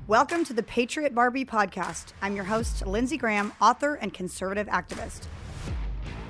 Welcome to the Patriot Barbie podcast. I'm your host, Lindsey Graham, author and conservative activist.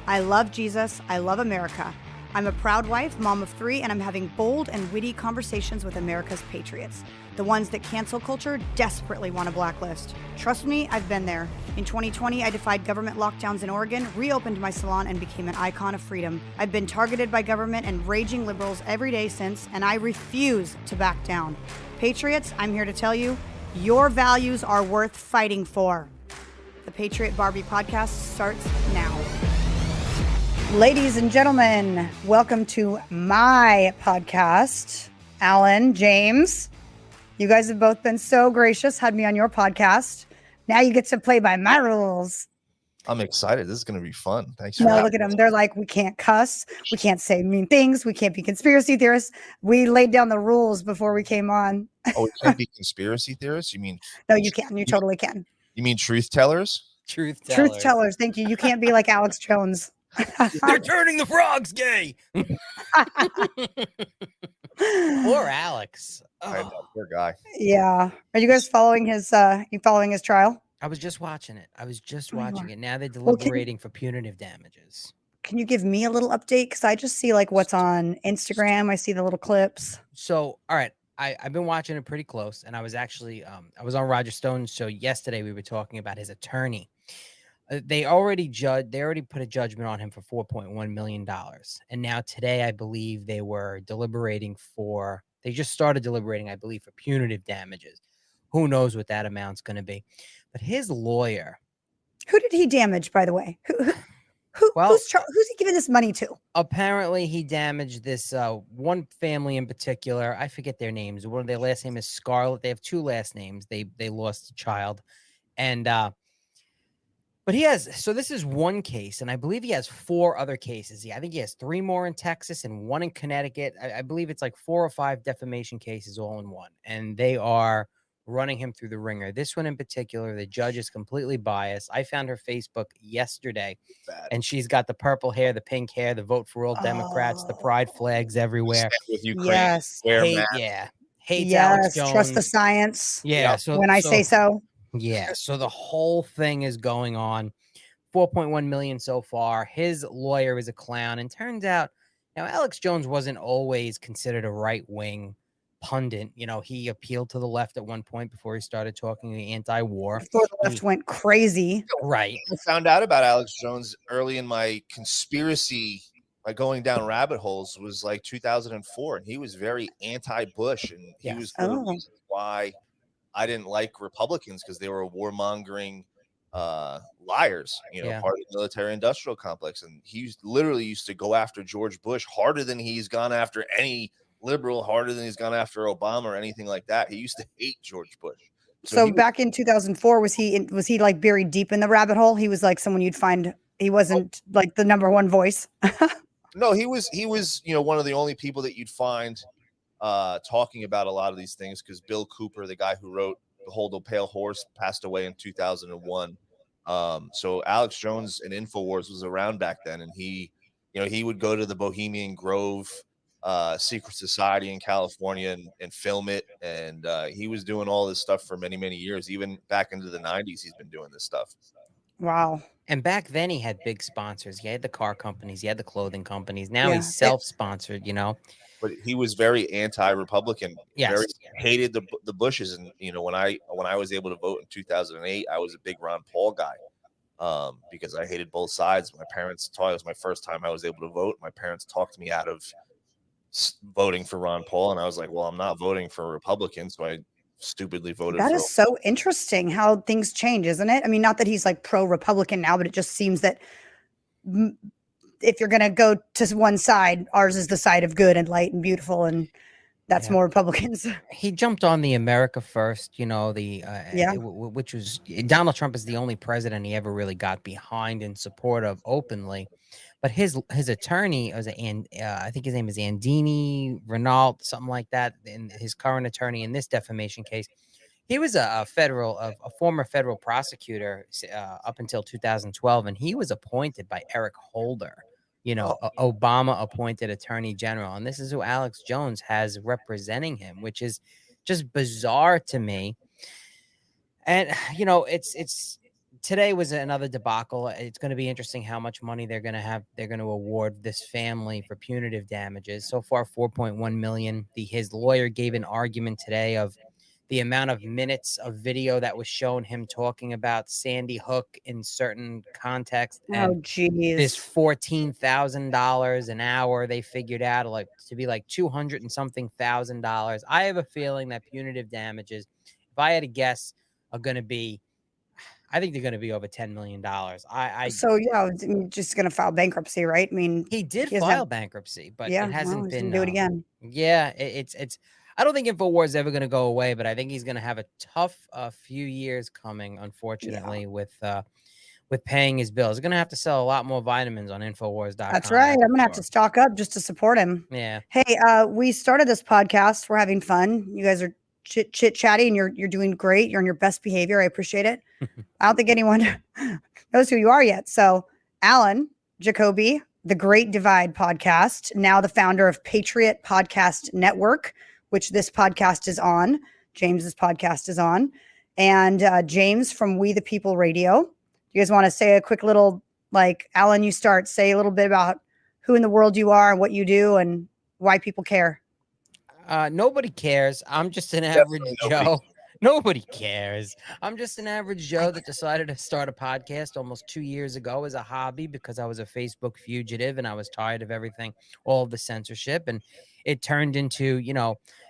I love Jesus. I love America. I'm a proud wife, mom of 3, and I'm having bold and witty conversations with America's patriots, the ones that cancel culture desperately want to blacklist. Trust me, I've been there. In 2020, I defied government lockdowns in Oregon, reopened my salon, and became an icon of freedom. I've been targeted by government and raging liberals every day since, and I refuse to back down. Patriots, I'm here to tell you, your values are worth fighting for. The Patriot Barbie podcast starts now. Ladies and gentlemen, welcome to my podcast. Alan, James, you guys have both been so gracious, had me on your podcast. Now you get to play by my rules. I'm excited. This is going to be fun. Thanks for No, having look at me. them. They're like, we can't cuss. We can't say mean things. We can't be conspiracy theorists. We laid down the rules before we came on. Oh, we can't be conspiracy theorists? You mean? No, you can. You totally can. You mean truth tellers? Truth tellers. Thank you. You can't be like Alex Jones. They're turning the frogs gay. Poor Alex. I know, poor guy. Yeah. Are you guys following his trial? I was just watching it. you Watching are. it. Now they're Well, deliberating for punitive damages. Can you give me a little update? Because I just see like what's on Instagram. I see the little clips. So, all right. I've been watching it pretty close, and I was actually I was on Roger Stone's show yesterday. We were talking about his attorney. They already put a judgment on him for $4.1 million. And now today, I believe they just started deliberating, I believe, for punitive damages. Who knows what that amount's going to be? But his lawyer. Who did he damage, by the way? Who's he giving this money to? Apparently, he damaged this one family in particular. I forget their names. One of their last name is Scarlett. They have 2 last names. They lost a child. And but this is one case, and I believe he has 4 other cases. I think he has 3 more in Texas and 1 in Connecticut. I believe it's like 4 or 5 defamation cases all in one, and they are running him through the ringer. This one in particular, the judge is completely biased. I found her Facebook yesterday, and she's got the purple hair, the pink hair, the vote for all Democrats, the pride flags everywhere. With Ukraine. Yes. Hates Yes. Alex Jones. Trust the science. Yeah. When I say so. Yeah, so the whole thing is going on. 4.1 million so far. His lawyer is a clown. And turns out, now Alex Jones wasn't always considered a right-wing pundit. You know, he appealed to the left at one point before he started talking anti-war. Before the left went crazy. Right. I found out about Alex Jones early in my conspiracy, by going down rabbit holes, was like 2004. And he was very anti-Bush. And he was one of the reasons why I didn't like Republicans, because they were warmongering liars, part of the military-industrial complex. And he literally used to go after George Bush harder than he's gone after any liberal, harder than he's gone after Obama or anything like that. He used to hate George Bush. So back in 2004, was he like buried deep in the rabbit hole? He was like someone you'd find. He wasn't like the number one voice. No, he was one of the only people that you'd find talking about a lot of these things, because Bill Cooper, the guy who wrote The Hold the Pale Horse, passed away in 2001. So Alex Jones and InfoWars was around back then, and he would go to the Bohemian Grove secret society in California and film it, and he was doing all this stuff for many, many years. Even back into the 90s, he's been doing this stuff. Wow. And back then he had big sponsors. He had the car companies, he had the clothing companies. Now he's self-sponsored, But he was very anti-Republican. Yes. Very hated the Bushes. And when I was able to vote in 2008, I was a big Ron Paul guy, because I hated both sides. My parents taught it was my first time I was able to vote. My parents talked me out of voting for Ron Paul, and I was like, well, I'm not voting for a Republican, so I stupidly voted. That is so interesting how things change, isn't it? I mean, not that he's like pro-Republican now, but it just seems that if you're going to go to one side, ours is the side of good and light and beautiful, and that's more Republicans. He jumped on the America First, which was Donald Trump is the only president he ever really got behind and support of openly. But his attorney was I think his name is Andini Renault, something like that. And his current attorney in this defamation case, he was a former federal prosecutor up until 2012, and he was appointed by Eric Holder, Obama appointed attorney general. And this is who Alex Jones has representing him, which is just bizarre to me. And it's today was another debacle. It's going to be interesting how much money they're going to award this family for punitive damages. So far, 4.1 million. His lawyer gave an argument today of the amount of minutes of video that was shown him talking about Sandy Hook in certain context, and this $14,000 an hour they figured out to be like 200 and something $1,000. I have a feeling that punitive damages, if I had to guess, are going to be, I think they're going to be over $10 million. So yeah, just going to file bankruptcy, right? I mean, he did file bankruptcy, but it hasn't been. Do it again. Yeah, it's. I don't think InfoWars is ever going to go away, but I think he's going to have a tough few years coming, unfortunately, with paying his bills. He's going to have to sell a lot more vitamins on Infowars.com. That's right. I'm going to have to stock up just to support him. Yeah. Hey, we started this podcast. We're having fun. You guys are chit chatty, and you're doing great. You're on your best behavior. I appreciate it. I don't think anyone knows who you are yet. So, Alan Jacoby, the Great Divide podcast, now the founder of Patriot Podcast Network, which this podcast is on. James's podcast is on, and James from We the People Radio. You guys want to say a quick little, Alan, you start, say a little bit about who in the world you are and what you do and why people care. Nobody cares. I'm just an average Joe. Nobody cares. I'm just an average Joe that decided to start a podcast almost 2 years ago as a hobby because I was a Facebook fugitive and I was tired of everything, all of the censorship. And it turned into,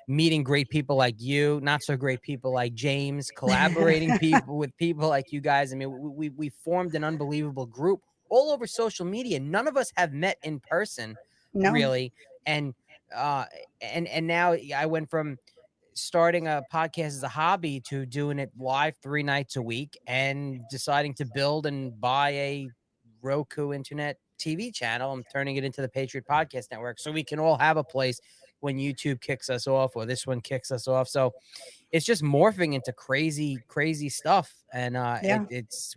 meeting great people like you, not so great people like James, collaborating with people like you guys. I mean, we formed an unbelievable group all over social media. None of us have met in person, really. And now I went from starting a podcast as a hobby to doing it live 3 nights a week and deciding to build and buy a Roku internet TV channel. I'm turning it into the Patriot Podcast Network so we can all have a place when YouTube kicks us off or this one kicks us off. So it's just morphing into crazy stuff. And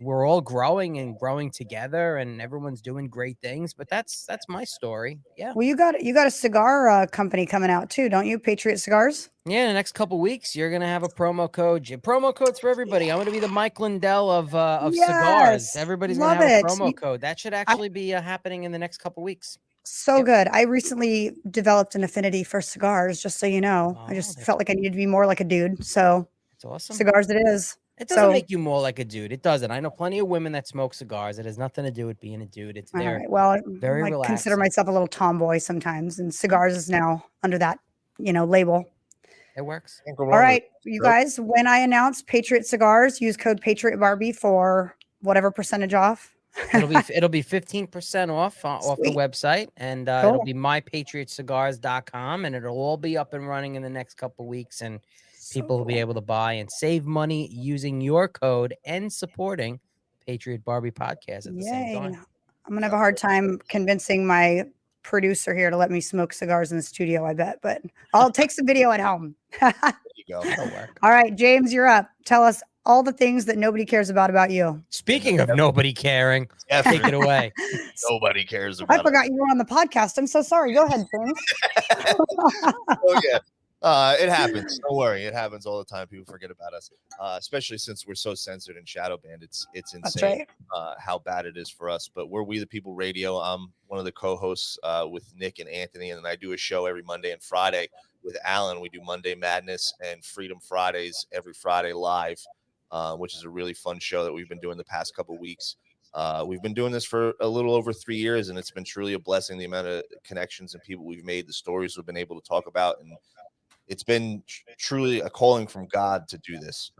we're all growing together and everyone's doing great things, but that's my story. Yeah. Well, you got a cigar company coming out too, don't you? Patriot Cigars. Yeah. In the next couple of weeks, you're going to have a promo code. Promo codes for everybody. I'm going to be the Mike Lindell of cigars. Everybody's going to have a promo code. That should actually be happening in the next couple of weeks. So good. I recently developed an affinity for cigars, just so you know. I just felt like I needed to be more like a dude. So it's awesome. Cigars it is. It doesn't make you more like a dude. It doesn't. I know plenty of women that smoke cigars. It has nothing to do with being a dude. It's very relaxing. I consider myself a little tomboy sometimes, and cigars is now under that, label. It works. All right, you guys, when I announce Patriot Cigars, use code Patriot Barbie for whatever percentage off. It'll be 15% off the website, and it'll be mypatriotcigars.com, and it'll all be up and running in the next couple of weeks, and people will be able to buy and save money using your code and supporting Patriot Barbie podcast at the same time. I'm gonna have a hard time convincing my producer here to let me smoke cigars in the studio, I bet, but I'll take some video at home. There you go. That'll work. All right, James, you're up. Tell us all the things that nobody cares about you. Speaking of nobody caring, take it away. Nobody cares about I forgot you were on the podcast. I'm so sorry. Go ahead, James. Oh, yeah. It happens. Don't worry. It happens all the time. People forget about us, especially since we're so censored and shadow banned. It's insane how bad it is for us. But we're We the People Radio. I'm one of the co-hosts with Nick and Anthony, and I do a show every Monday and Friday with Alan. We do Monday Madness and Freedom Fridays every Friday live. Which is a really fun show that we've been doing the past couple of weeks. We've been doing this for a little over 3 years, and it's been truly a blessing, the amount of connections and people we've made, the stories we've been able to talk about. And it's been truly a calling from God to do this,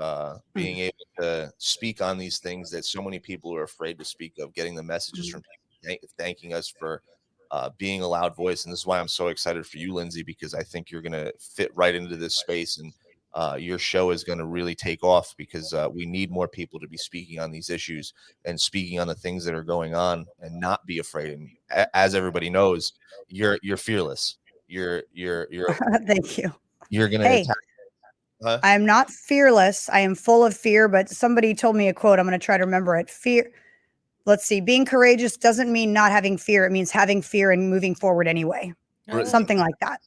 being able to speak on these things that so many people are afraid to speak of, getting the messages from people thanking us for being a loud voice. And this is why I'm so excited for you, Lindsay, because I think you're going to fit right into this space, and your show is going to really take off because we need more people to be speaking on these issues and speaking on the things that are going on and not be afraid. And as everybody knows, you're fearless. You're Thank you. You're going to attack. Huh? I'm not fearless. I am full of fear, but somebody told me a quote. I'm going to try to remember it. Fear. Let's see. Being courageous doesn't mean not having fear. It means having fear and moving forward anyway. something like that.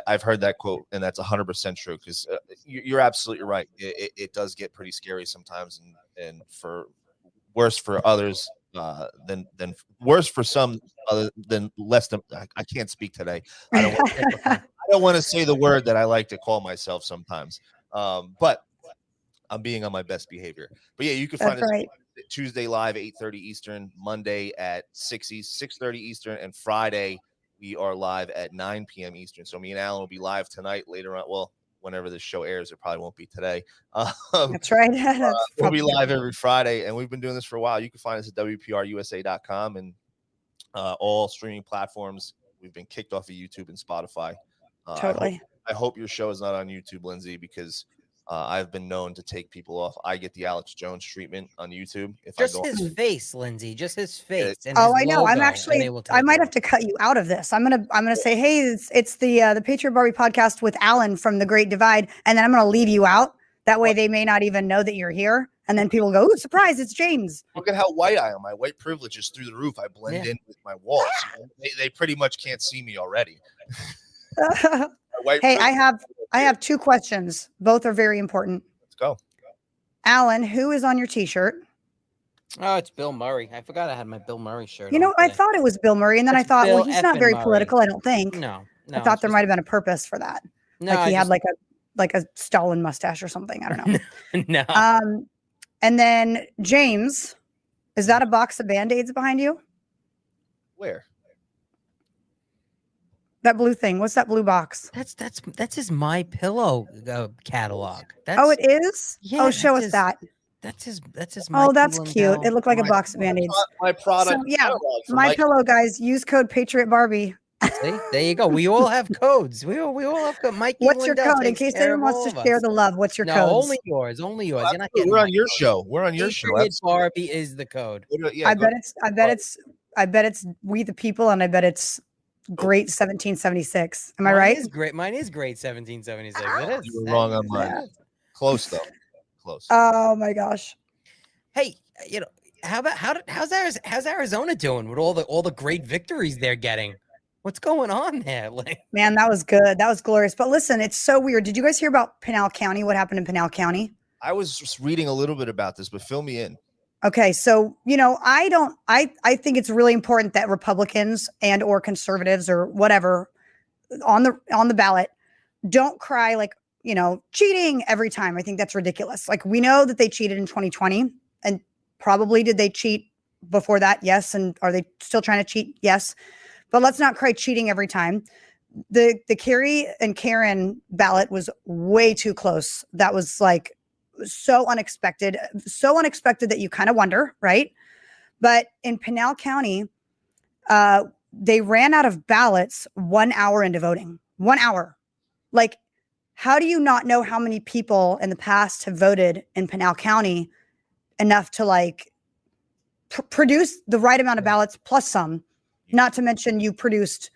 I've heard that quote, and that's 100% true. Because you're absolutely right. It does get pretty scary sometimes, and for worse for others than worse for some other than less than. I can't speak today. I don't want to say the word that I like to call myself sometimes. But I'm being on my best behavior. But yeah, you can find us Tuesday live 8:30 Eastern, Monday at 6:30 Eastern, and Friday we are live at 9 p.m. Eastern. So me and Alan will be live tonight later on. Well, whenever this show airs, it probably won't be today. That's right. We'll be live every Friday, and we've been doing this for a while. You can find us at WPRUSA.com and all streaming platforms. We've been kicked off of YouTube and Spotify. Totally. I hope your show is not on YouTube, Lindsay, because I've been known to take people off. I get the Alex Jones treatment on YouTube. Just his face, Lindsay. Just his face. And I know. I'm actually. I might have to cut you out of this. I'm gonna say, hey, it's the Patriot Barbie podcast with Alan from The Great Divide, and then I'm gonna leave you out. That way, they may not even know that you're here, and then people go, "Ooh, surprise! It's James." Look at how white I am. My white privilege is through the roof. I blend in with my walls. They pretty much can't see me already. Hey, I have two questions. Both are very important. Let's go. Alan, who is on your t-shirt? Oh, it's Bill Murray. I forgot I had my Bill Murray shirt. You know, I thought it was Bill Murray, and then I thought, well, he's not very political, I don't think. No. I thought there might have been a purpose for that. No, like he had like a Stalin mustache or something. I don't know. No. And then James, is that a box of Band-Aids behind you? Where? That blue thing. What's that blue box? That's his My Pillow catalog. It is? Yeah, oh, show us that. That's his Oh, that's cute. It looked like a box of Band-Aids. My product. So, yeah. My Pillow, guys. Use code Patriot Barbie. See? There you go. We all have codes. We all have codes. Mikey, what's your code? In case anyone wants to share the love, what's your code? Only yours. Only yours. You're not We're on your show. We're on your show. Barbie is the code. Yeah, I bet it's We the People, and I bet it's Great 1776. Am I right? Mine is great 1776. It is. You were wrong on mine. Yeah. Close though. Close. Oh my gosh. Hey, you know, how's Arizona doing with all the great victories they're getting? What's going on there? Man, that was good. That was glorious. But listen, it's so weird. Did you guys hear about Pinal County? What happened in Pinal County? I was just reading a little bit about this, but fill me in. Okay, so I think it's really important that Republicans and or conservatives or whatever on the ballot don't cry like, cheating every time. I think that's ridiculous. Like, we know that they cheated in 2020, and probably did they cheat before that? Yes. And are they still trying to cheat? Yes. But let's not cry cheating every time. The Currey and Karen ballot was way too close. That was like so unexpected that you kind of wonder, right? But in Pinal County, they ran out of ballots 1 hour into voting. 1 hour. Like, how do you not know how many people in the past have voted in Pinal County enough to produce the right amount of ballots plus some? Not to mention you produced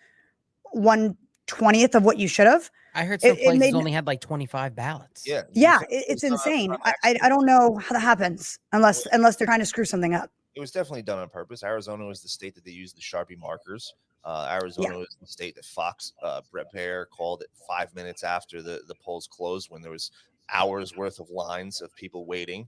1/20th of what you should have. I heard some places only had like 25 ballots. Yeah, it's insane. I don't know how that happens unless they're trying to screw something up. It was definitely done on purpose. Arizona was the state that they used the Sharpie markers. Arizona was the state that Fox Brett Baer called it 5 minutes after the polls closed, when there was hours worth of lines of people waiting.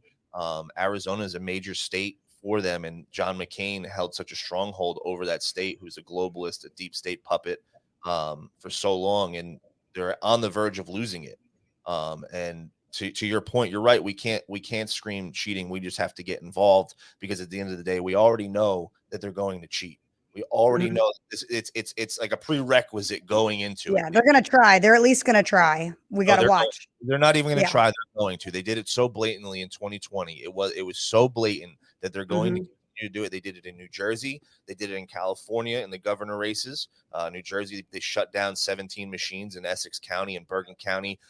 Arizona is a major state for them, and John McCain held such a stronghold over that state, who's a globalist, a deep state puppet for so long, and they're on the verge of losing it. And to your point, you're right. We can't scream cheating. We just have to get involved, because at the end of the day, we already know that they're going to cheat. We already know it's like a prerequisite going into it. Yeah, they're going to try. They're at least going to try. We got to watch. They're not even going to try. They're going to. They did it so blatantly in 2020. It was so blatant that they're going to continue to do it. They did it in New Jersey. They did it in California in the governor races. New Jersey, they shut down 17 machines in Essex County and Bergen County.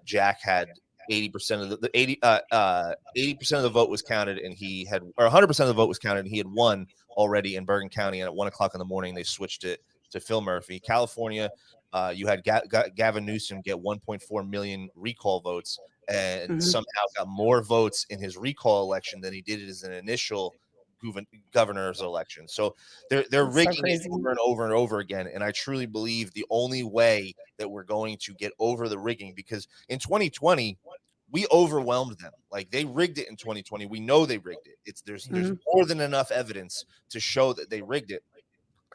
Jack had 80% of the 80% of the vote was counted, and he had, or 100% of the vote was counted, and he had won already in Bergen County. And at 1 o'clock in the morning, they switched it to Phil Murphy. California, you had Gavin Newsom get 1.4 million recall votes, and somehow got more votes in his recall election than he did as an initial governor's election. So they're rigging it over and over and over again. And I truly believe the only way that we're going to get over the rigging, because in 2020, we overwhelmed them. Like, they rigged it in 2020. We know they rigged it. There's more than enough evidence to show that they rigged it.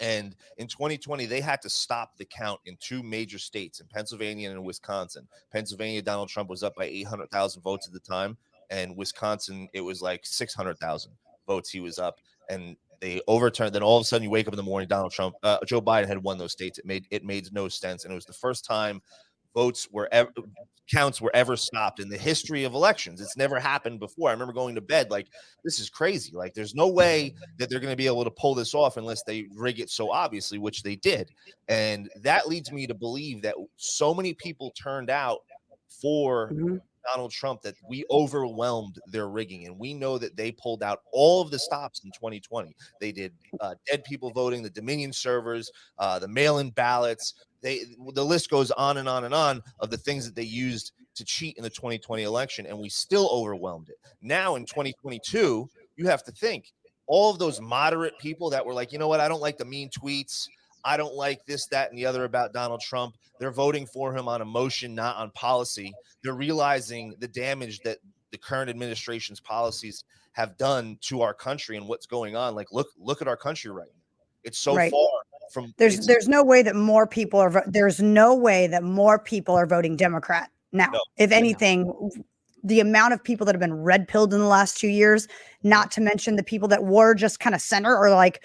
And in 2020, they had to stop the count in 2 major states, in Pennsylvania and in Wisconsin. Pennsylvania, Donald Trump was up by 800,000 votes at the time. And Wisconsin, it was like 600,000 votes he was up. And they overturned. Then all of a sudden, you wake up in the morning, Joe Biden had won those states. It made no sense. And it was the first time counts were ever stopped in the history of elections. It's never happened before. I remember going to bed like, this is crazy. Like, there's no way that they're going to be able to pull this off unless they rig it so obviously, which they did. And that leads me to believe that so many people turned out for Donald Trump that we overwhelmed their rigging. And we know that they pulled out all of the stops in 2020. They did dead people voting, the Dominion servers, the mail-in ballots. The list goes on and on and on of the things that they used to cheat in the 2020 election, and we still overwhelmed it. Now in 2022, you have to think all of those moderate people that were like, you know what, I don't like the mean tweets, I don't like this, that, and the other about Donald Trump. They're voting for him on emotion, not on policy. They're realizing the damage that the current administration's policies have done to our country and what's going on. Like, look at our country right now. It's so far from. There's no way that more people are. There's no way that more people are voting Democrat now. No, if anything, the amount of people that have been red pilled in the last 2 years, not to mention the people that were just kind of center, or like,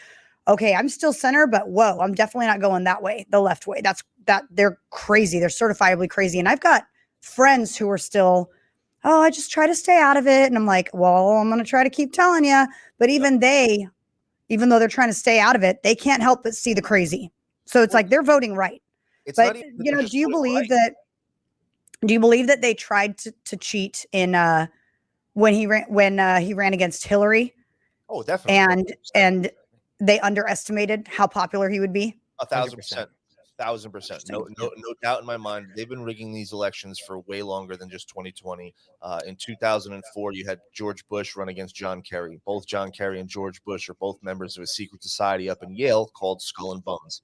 okay, I'm still center, but whoa, I'm definitely not going that way, the left way. They're crazy. They're certifiably crazy. And I've got friends who are still, I just try to stay out of it. And I'm like, well, I'm going to try to keep telling you. But even though they're trying to stay out of it, they can't help but see the crazy. So it's like they're voting right. But do you believe that they tried to cheat in when he ran against Hillary? Oh, definitely. And they underestimated how popular he would be? 1,000%. 1,000%. No doubt in my mind. They've been rigging these elections for way longer than just 2020. In 2004, you had George Bush run against John Kerry. Both John Kerry and George Bush are both members of a secret society up in Yale called Skull and Bones.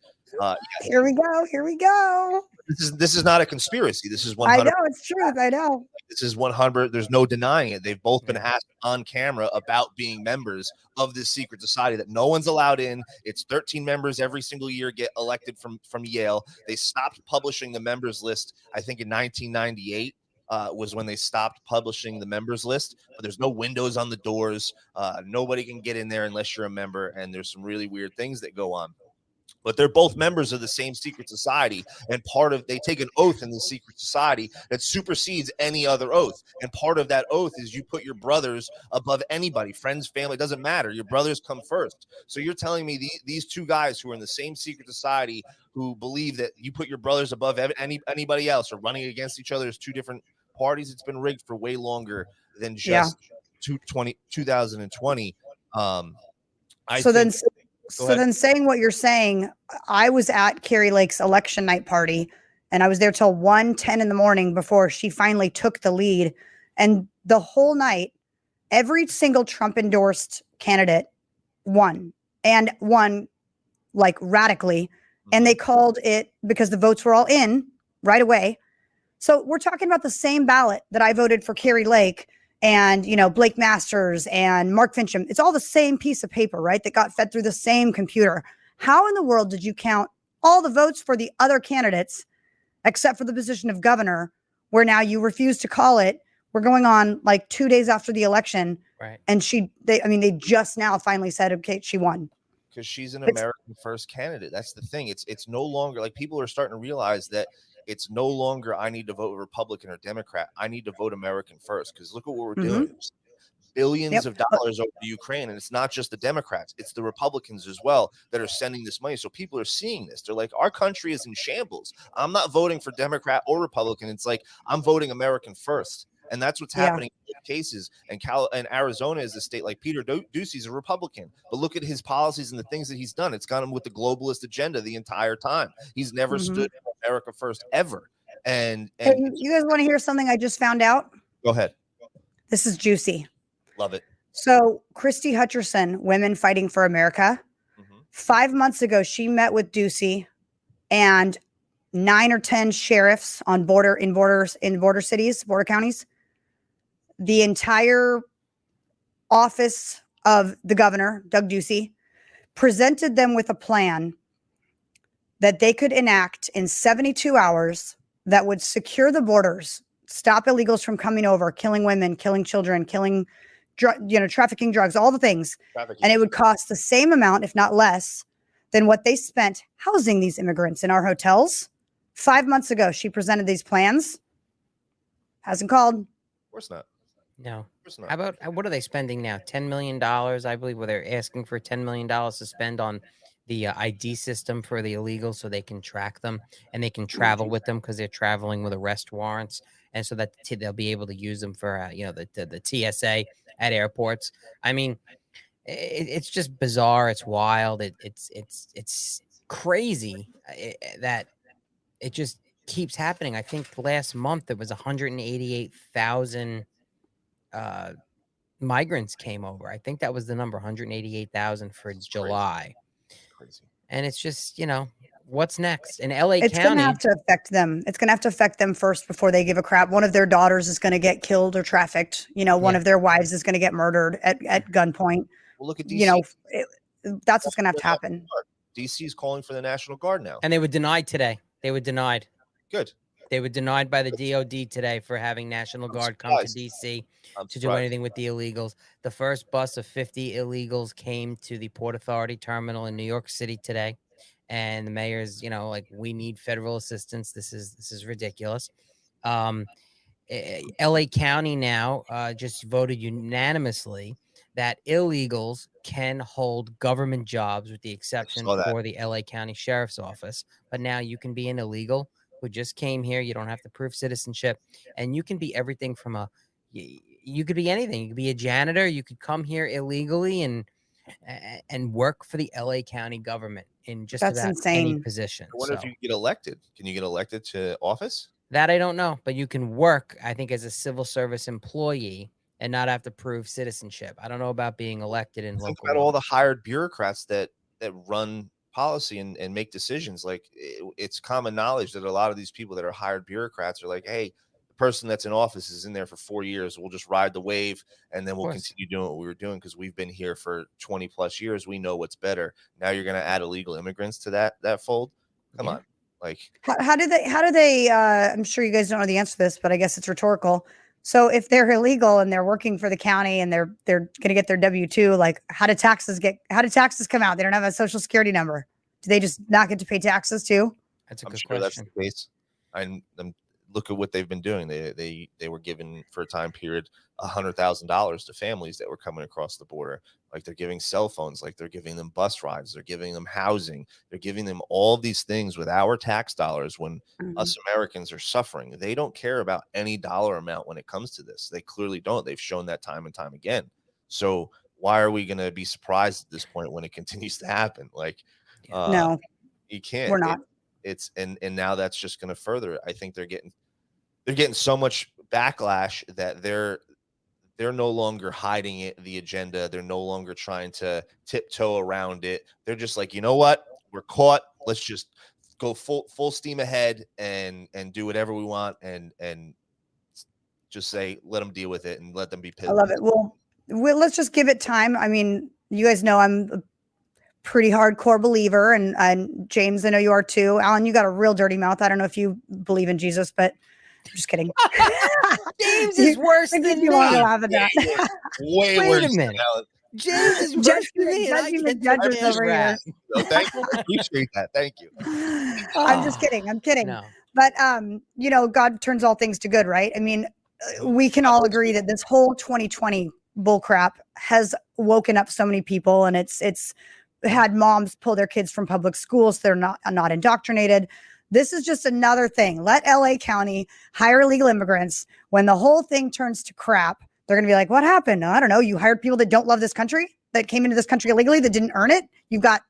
Here we go. This is not a conspiracy. This is 100. I know it's true. I know. This is 100. There's no denying it. They've both been asked on camera about being members of this secret society that no one's allowed in. It's 13 members every single year get elected from Yale. They stopped publishing the members list, I think, in 1998. Was when they stopped publishing the members list. But there's no windows on the doors. Nobody can get in there unless you're a member. And there's some really weird things that go on. But they're both members of the same secret society, and they take an oath in the secret society that supersedes any other oath. And part of that oath is you put your brothers above anybody, friends, family, it doesn't matter. Your brothers come first. So you're telling me these two guys who are in the same secret society, who believe that you put your brothers above anybody else, are running against each other as two different parties. It's been rigged for way longer than just 2020. Then saying what you're saying, I was at Currey Lake's election night party, and I was there till 1:10 in the morning before she finally took the lead. And the whole night, every single Trump endorsed candidate won, and won like radically. And they called it, because the votes were all in right away. So we're talking about the same ballot that I voted for Currey Lake and, Blake Masters and Mark Fincham. It's all the same piece of paper, right? That got fed through the same computer. How in the world did you count all the votes for the other candidates, except for the position of governor, where now you refuse to call it? We're going on like 2 days after the election. Right. And they just now finally said, okay, she won. Because she's an American first candidate. That's the thing. It's no longer like people are starting to realize that it's no longer I need to vote Republican or Democrat. I need to vote American first. Because look at what we're doing. Billions of dollars over to Ukraine. And it's not just the Democrats. It's the Republicans as well that are sending this money. So people are seeing this. They're like, our country is in shambles. I'm not voting for Democrat or Republican. It's like, I'm voting American first. And that's what's happening in cases. And Arizona is a state like Peter Ducey's a Republican. But look at his policies and the things that he's done. It's got him with the globalist agenda the entire time. He's never stood for America first ever. And you guys want to hear something I just found out? Go ahead. This is juicy. Love it. So Christy Hutcherson, Women Fighting for America. 5 months ago, she met with Ducey and 9 or 10 sheriffs on border cities, border counties. The entire office of the governor, Doug Ducey, presented them with a plan that they could enact in 72 hours that would secure the borders, stop illegals from coming over, killing women, killing children, killing, trafficking drugs, all the things. And it would cost the same amount, if not less, than what they spent housing these immigrants in our hotels. 5 months ago, she presented these plans. Hasn't called. Of course not. No. How about, what are they spending now? $10 million, I believe, where they're asking for $10 million to spend on the ID system for the illegals so they can track them and they can travel with them because they're traveling with arrest warrants. And so that they'll be able to use them for, the TSA at airports. I mean, it's just bizarre. It's wild. It's crazy that it just keeps happening. I think last month it was 188,000 migrants came over. I think that was the number, 188,000 for July. Crazy. And it's just, what's next in LA It's County? going to have to affect them. It's going to have to affect them first before they give a crap. One of their daughters is going to get killed or trafficked. One of their wives is going to get murdered at gunpoint. Well, look at DC. That's what's going to have to happen. DC is calling for the National Guard now. And they were denied today. They were denied. Good. They were denied by the DOD today for having National Guard come to DC to do anything with the illegals. The first bus of 50 illegals came to the Port Authority terminal in New York City today. And the mayor's, we need federal assistance. This is ridiculous. LA County now just voted unanimously that illegals can hold government jobs with the exception for the LA County Sheriff's Office. But now you can be an illegal who just came here. You don't have to prove citizenship. And you can be everything from you could be anything. You could be a janitor. You could come here illegally and work for the LA County government in just about any position. I wonder if you get elected. Can you get elected to office? That I don't know, but you can work, I think, as a civil service employee and not have to prove citizenship. I don't know about being elected in local. Think about all the hired bureaucrats that run policy and make decisions. Like it's common knowledge that a lot of these people that are hired bureaucrats are like, hey, the person that's in office is in there for 4 years. We'll just ride the wave and then we'll continue doing what we were doing because we've been here for 20 plus years. We know what's better. Now you're going to add illegal immigrants to that fold. Come on. Like how do they I'm sure you guys don't know the answer to this, but I guess it's rhetorical. So if they're illegal and they're working for the county and they're going to get their W-2, like how do taxes come out? They don't have a social security number. Do they just not get to pay taxes too? That's a good question. That's the case. Look at what they've been doing. They were given for a time period $100,000 to families that were coming across the border. Like they're giving cell phones, like they're giving them bus rides, they're giving them housing, they're giving them all these things with our tax dollars when us Americans are suffering. They don't care about any dollar amount when it comes to this. They clearly don't. They've shown that time and time again. So why are we going to be surprised at this point when it continues to happen? Like, no, you can't. We're not. And now that's just going to further it. I think they're getting so much backlash that they're no longer hiding it, the agenda. They're no longer trying to tiptoe around it. They're just like, you know what? We're caught. Let's just go full steam ahead and do whatever we want and just say, let them deal with it and let them be pissed. I love it. Well, let's just give it time. I mean, you guys know I'm a pretty hardcore believer and James, I know you are too. Alan, you got a real dirty mouth. I don't know if you believe in Jesus, but I'm just kidding. James is worse than me. Way Wait worse a minute. James is worse than me. Judging the judges over here. Thank you. I appreciate that. Thank you. I'm just kidding. I'm kidding. No. But God turns all things to good, right? I mean, we can all agree that this whole 2020 bullcrap has woken up so many people, and it's had moms pull their kids from public schools. They're not indoctrinated. This is just another thing. Let LA County hire illegal immigrants. When the whole thing turns to crap, they're going to be like, what happened? I don't know. You hired people that don't love this country, that came into this country illegally, that didn't earn it. You've got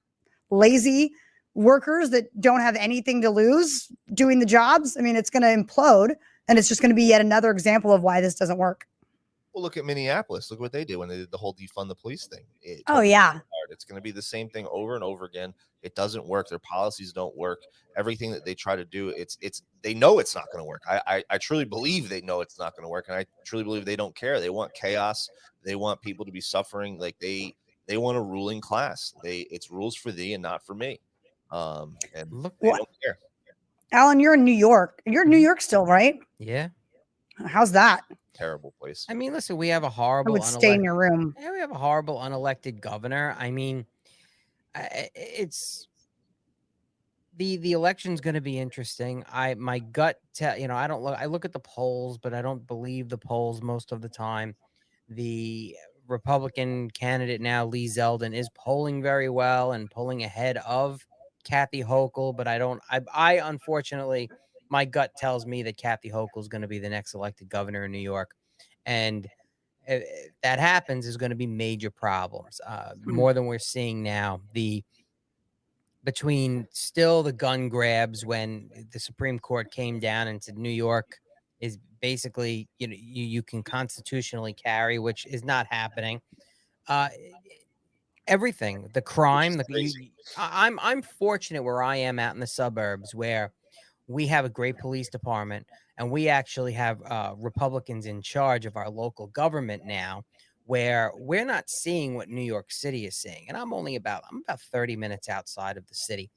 lazy workers that don't have anything to lose doing the jobs. I mean, it's going to implode, and it's just going to be yet another example of why this doesn't work. Well, look at Minneapolis. Look what they did when they did the whole defund the police thing. It's going to be the same thing over and over again. It doesn't work. Their policies don't work. Everything that they try to do, they know it's not going to work. I truly believe they know it's not going to work, and I truly believe they don't care. They want chaos. They want people to be suffering. Like they want a ruling class. It's rules for thee and not for me. And they don't care. Alan, you're in New York. You're in New York still, right? Yeah. How's that? Terrible place. I mean, listen, we have a horrible. I would stay in your room. Yeah, we have a horrible unelected governor. I mean, it's the election's going to be interesting. My gut I look at the polls, but I don't believe the polls most of the time. The Republican candidate now, Lee Zeldin, is polling very well and polling ahead of Kathy Hochul, but I unfortunately, my gut tells me that Kathy Hochul is going to be the next elected governor in New York. And if that happens, there's going to be major problems, more than we're seeing now. Between still the gun grabs when the Supreme Court came down and said New York is basically, you can constitutionally carry, which is not happening. Everything, the crime, I'm fortunate where I am out in the suburbs where we have a great police department, and we actually have Republicans in charge of our local government now, where we're not seeing what New York City is seeing. And I'm about 30 minutes outside of the city.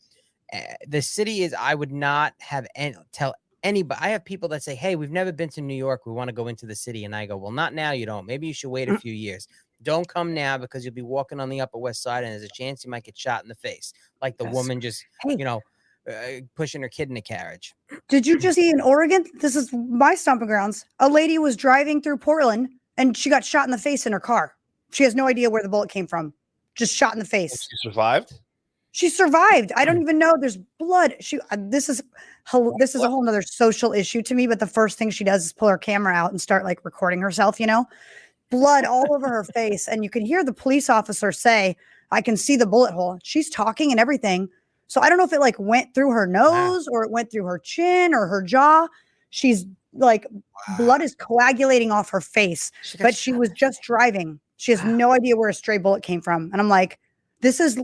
The city is, I would not have tell anybody. I have people that say, hey, we've never been to New York. We want to go into the city. And I go, well, not now. You don't. Maybe you should wait a few years. Don't come now, because you'll be walking on the Upper West Side and there's a chance you might get shot in the face. Like the woman just, pushing her kid in a carriage. Did you just see in Oregon? This is my stomping grounds. A lady was driving through Portland and she got shot in the face in her car. She has no idea where the bullet came from. Just shot in the face. She survived? She survived. I don't even know. There's blood. This is a whole nother social issue to me. But the first thing she does is pull her camera out and start like recording herself, blood all over her face. And you can hear the police officer say, I can see the bullet hole. She's talking and everything. So I don't know if it like went through her nose or it went through her chin or her jaw. She's like, blood is coagulating off her face, but she was just driving. She has no idea where a stray bullet came from. And I'm like, this is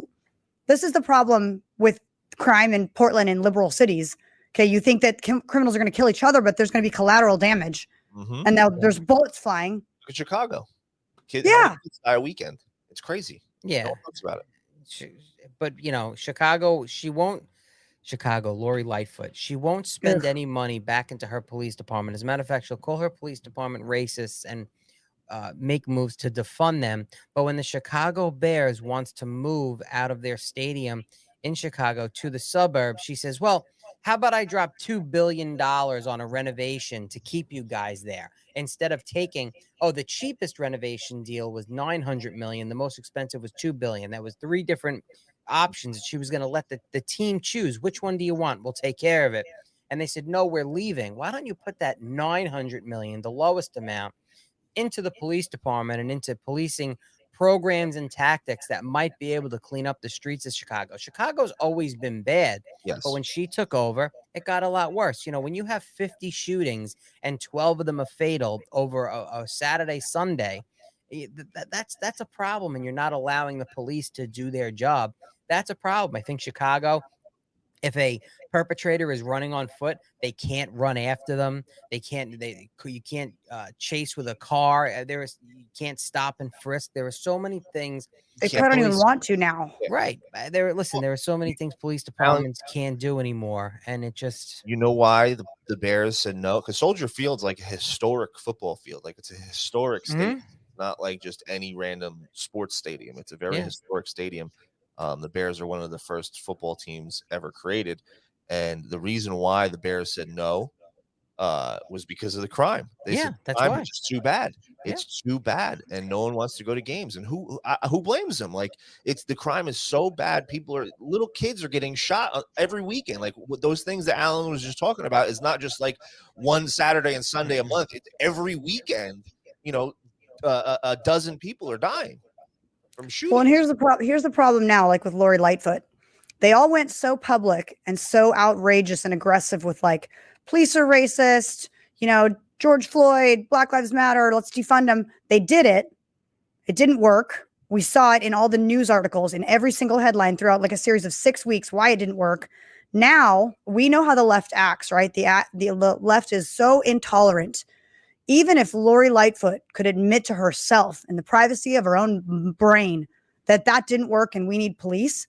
the problem with crime in Portland and liberal cities. Okay. You think that criminals are going to kill each other, but there's going to be collateral damage. Mm-hmm. And now there's bullets flying. Look at Chicago. Kids die a weekend. It's crazy. Yeah. No one talks about it. But Chicago, Lori Lightfoot, she won't spend any money back into her police department. As a matter of fact, she'll call her police department racist and make moves to defund them. But when the Chicago Bears wants to move out of their stadium in Chicago to the suburbs, she says, well, how about I drop $2 billion on a renovation to keep you guys there, instead of taking, the cheapest renovation deal was $900 million. The most expensive was $2 billion. That was 3 different options that she was going to let the team choose. Which one do you want? We'll take care of it. And they said, no, we're leaving. Why don't you put that $900 million, the lowest amount, into the police department and into policing programs and tactics that might be able to clean up the streets of Chicago. Chicago's always been bad, but when she took over, it got a lot worse. When you have 50 shootings and 12 of them are fatal over a Saturday, Sunday, that's a problem, and you're not allowing the police to do their job. That's a problem. I think Chicago, if a perpetrator is running on foot, they can't run after them. You can't chase with a car. You can't stop and frisk. There are so many things. They probably don't even want to now. Right. There are so many things police departments can't do anymore. And it just. You know why the Bears said no? Because Soldier Field's like a historic football field. Like, it's a historic stadium. Not like just any random sports stadium. It's a very historic stadium. The Bears are one of the first football teams ever created. And the reason why the Bears said no was because of the crime. They said that's why. It's too bad. It's too bad. And no one wants to go to games. And who blames them? Like, the crime is so bad. Little kids are getting shot every weekend. Like, those things that Alan was just talking about is not just like one Saturday and Sunday a month. It's every weekend, a dozen people are dying from shooting. Well, and here's the problem now, like with Lori Lightfoot. They all went so public and so outrageous and aggressive with like, police are racist, George Floyd, Black Lives Matter, let's defund them. They did it. It didn't work. We saw it in all the news articles, in every single headline throughout like a series of 6 weeks, why it didn't work. Now we know how the left acts, right? The left is so intolerant. Even if Lori Lightfoot could admit to herself in the privacy of her own brain that that didn't work and we need police,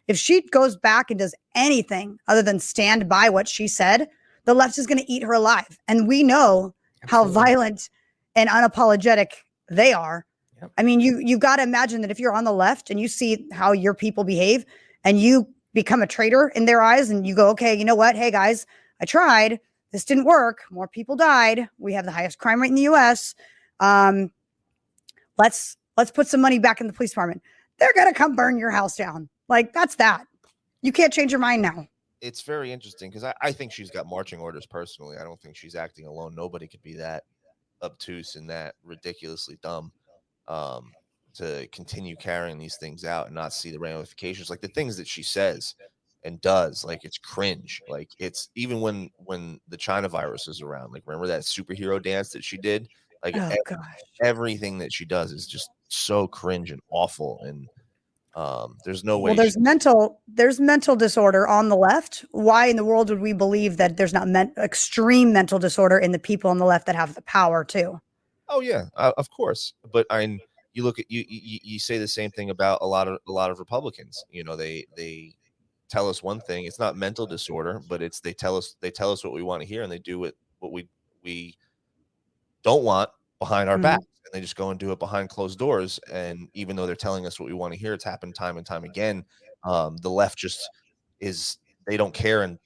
if she goes back and does anything other than stand by what she said, the left is going to eat her alive. And we know how violent and unapologetic they are. Yep. I mean, you got to imagine that if you're on the left and you see how your people behave and you become a traitor in their eyes and you go, okay, you know what? Hey guys, I tried. This didn't work. More people died. We have the highest crime rate in the US. Let's put some money back in the police department. They're going to come burn your house down. Like, that's that. You can't change your mind now. It's very interesting because I think she's got marching orders personally. I don't think she's acting alone. Nobody could be that obtuse and that ridiculously dumb to continue carrying these things out and not see the ramifications. Like the things that she says and does, like it's cringe. Like it's even when the China virus is around. Like remember that superhero dance that she did? Like everything that she does is just so cringe and awful. And there's no way. Well, there's mental disorder on the left. Why in the world would we believe that there's not extreme mental disorder in the people on the left that have the power too? Oh yeah, of course. But you look at you say the same thing about a lot of Republicans. You know, they tell us one thing. It's not mental disorder, but it's they tell us what we want to hear, and they do what we don't want behind our back. And they just go and do it behind closed doors. And even though they're telling us what we want to hear, it's happened time and time again. The left just they don't care and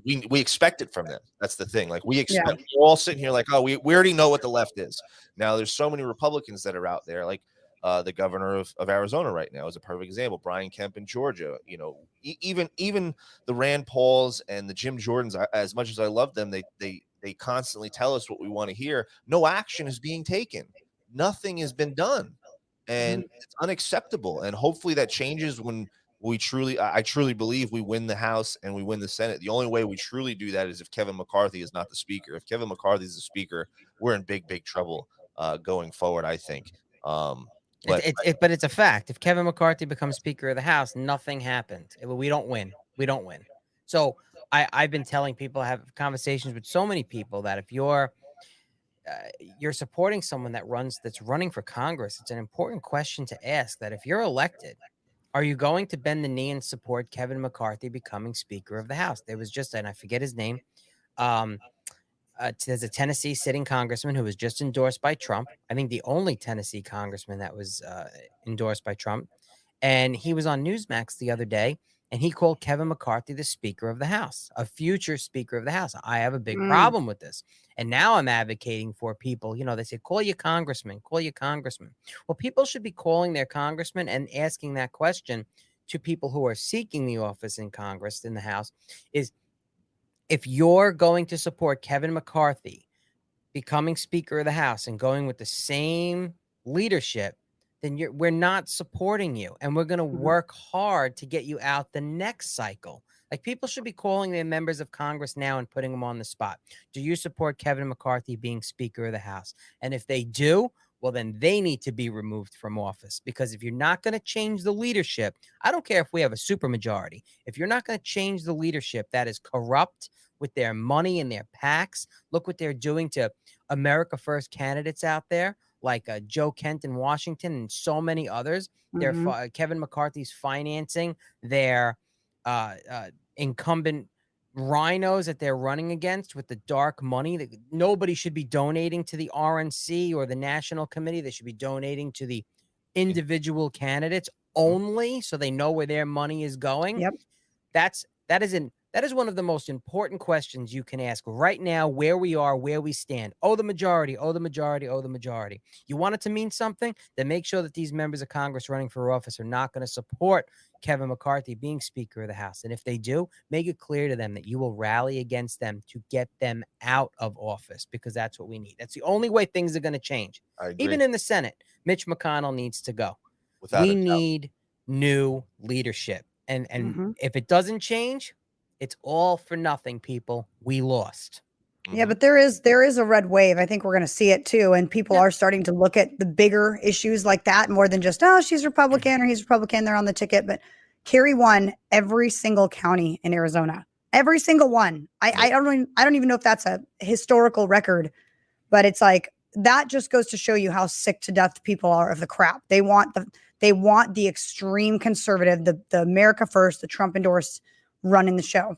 we expect it from them. That's the thing. Like we expect we're all sitting here like, oh, we already know what the left is. Now there's so many Republicans that are out there, like the governor of Arizona right now is a perfect example. Brian Kemp in Georgia, you know, even the Rand Pauls and the Jim Jordans, as much as I love them, they constantly tell us what we want to hear. No action is being taken. Nothing has been done. And it's unacceptable. And hopefully that changes when I truly believe we win the House and we win the Senate. The only way we truly do that is if Kevin McCarthy is not the speaker. If Kevin McCarthy is the speaker, we're in big trouble going forward, I think. But it's a fact. If Kevin McCarthy becomes Speaker of the House, nothing happened. We don't win. We don't win. So I've been telling people, I have conversations with so many people that if you're supporting someone that's running for Congress, it's an important question to ask that if you're elected, are you going to bend the knee and support Kevin McCarthy becoming Speaker of the House? There was just, and I forget his name, there's a Tennessee sitting congressman who was just endorsed by Trump. I think the only Tennessee congressman that was endorsed by Trump. And he was on Newsmax the other day, and he called Kevin McCarthy the Speaker of the House, a future Speaker of the House. I have a big problem with this. And now I'm advocating for people, you know, they say, call your congressman. Well, people should be calling their congressman and asking that question to people who are seeking the office in Congress, in the House, is if you're going to support Kevin McCarthy becoming Speaker of the House and going with the same leadership, then we're not supporting you, and we're going to work hard to get you out the next cycle. Like people should be calling their members of Congress now and putting them on the spot. Do you support Kevin McCarthy being Speaker of the House? And if they do, well, then they need to be removed from office, because if you're not going to change the leadership, I don't care if we have a supermajority. If you're not going to change the leadership that is corrupt with their money and their PACs, look what they're doing to America First candidates out there, like Joe Kent in Washington and so many others. Kevin McCarthy's financing their incumbent rhinos that they're running against with the dark money. That nobody should be donating to the RNC or the National Committee. They should be donating to the individual candidates only, so they know where their money is going. Yep. That is one of the most important questions you can ask right now, where we are, where we stand. Oh, the majority. You want it to mean something? Then make sure that these members of Congress running for office are not going to support Kevin McCarthy being Speaker of the House. And if they do, make it clear to them that you will rally against them to get them out of office, because that's what we need. That's the only way things are going to change. Even in the Senate, Mitch McConnell needs to go. We need new leadership. And if it doesn't change, it's all for nothing, people. We lost. Yeah, but there is a red wave. I think we're going to see it too, and people are starting to look at the bigger issues like that more than just, oh, she's Republican or he's Republican, they're on the ticket. But Currey won every single county in Arizona, every single one. I don't even know if that's a historical record, but it's like that just goes to show you how sick to death people are of the crap. They want the extreme conservative, the America First, the Trump endorsed running the show.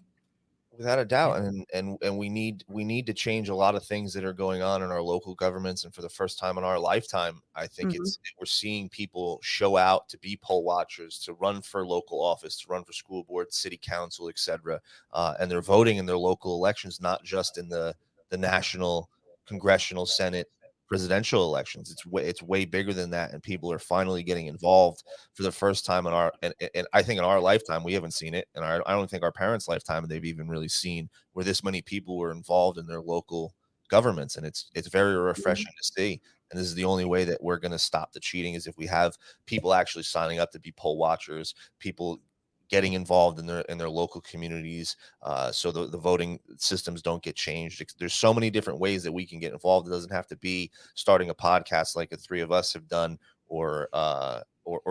Without a doubt. And we need to change a lot of things that are going on in our local governments. And for the first time in our lifetime, I think we're seeing people show out to be poll watchers, to run for local office, to run for school board, city council, etc. And they're voting in their local elections, not just in the national, congressional, Senate, presidential elections. It's way bigger than that, and people are finally getting involved for the first time in our and I think in our lifetime. We haven't seen it, and I don't think our parents' lifetime they've even really seen where this many people were involved in their local governments, and it's very refreshing to see. And this is the only way that we're going to stop the cheating, is if we have people actually signing up to be poll watchers, people getting involved in their local communities, so the voting systems don't get changed. There's so many different ways that we can get involved. It doesn't have to be starting a podcast like the three of us have done, or